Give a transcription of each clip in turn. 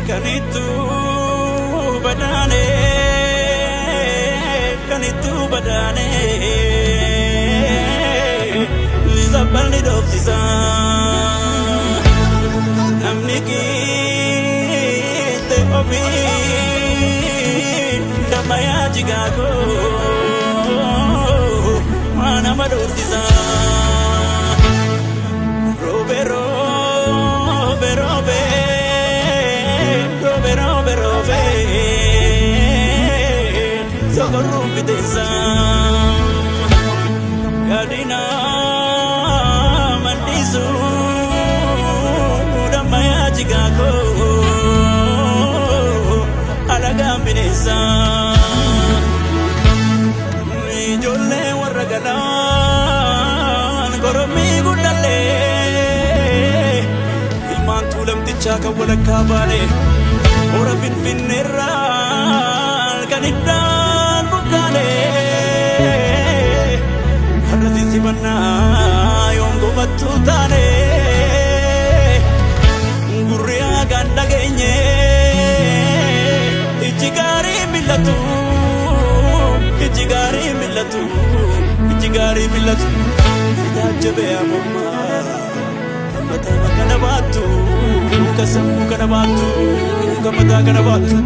Kanitu badane, kanitu badane, zabani dopsisa, namniki te obi, damaya jigago, mana madopsisa, robe robe robe. Socorro viteza Gadina mandisu Damaya jigako Alaga bineza Ijolle warragalan Goromi gudale Ilman tulam tichaka walakka bale Ora finfinnerra Kaniddan bukale Harasi sibanna Yongo batutane Gurriya ganda genye Ijigari millatu Ijigari millatu Ijigari millatu Idajabe amamma Kamata kana batu Kasamu kana batu Kamata kana batu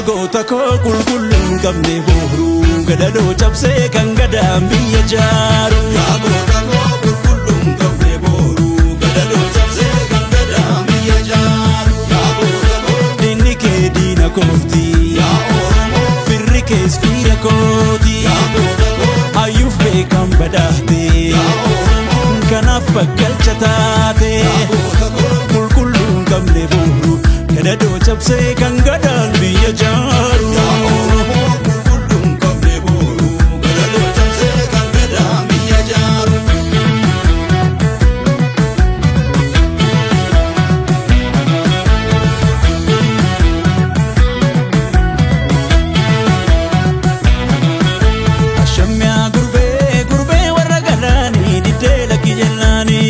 Goota koo qulqulluun qabne booruu gadadoo cabsee kan gadaan biyya jaaru. Goota koo qulqulluun qabne booruu gadadoo cabsee kan gadaan biyya jaaru. Goota koo diinni kee diina kooti. Oromoo firri kees fiira kooti. Goota koo hayyuuf beekan badhaate. Oromoo kanaaf bakkalcha taate. Goota koo qulqulluun qabne booruu. Gadadoo cabsee kan gadaan biyya jaaru. Oromoo qulqulluun qabne booruu. Gadadoo cabsee kan gadaan biyya jaaru. Ashamyaa gurbee gurbee warra galaanii diddee lakki jennaanii.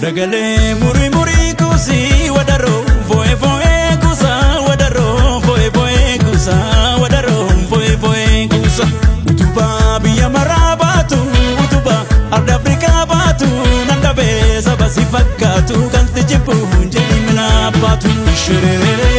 Dagalee muri muri kusi wadaro voe voe kusa wadaro voe voe kusa wadaro voe voe kusa utuba biya marabatu utuba arda Afrika batu nanda be sabasi fakatu kan tijipu njeli mina batu sherere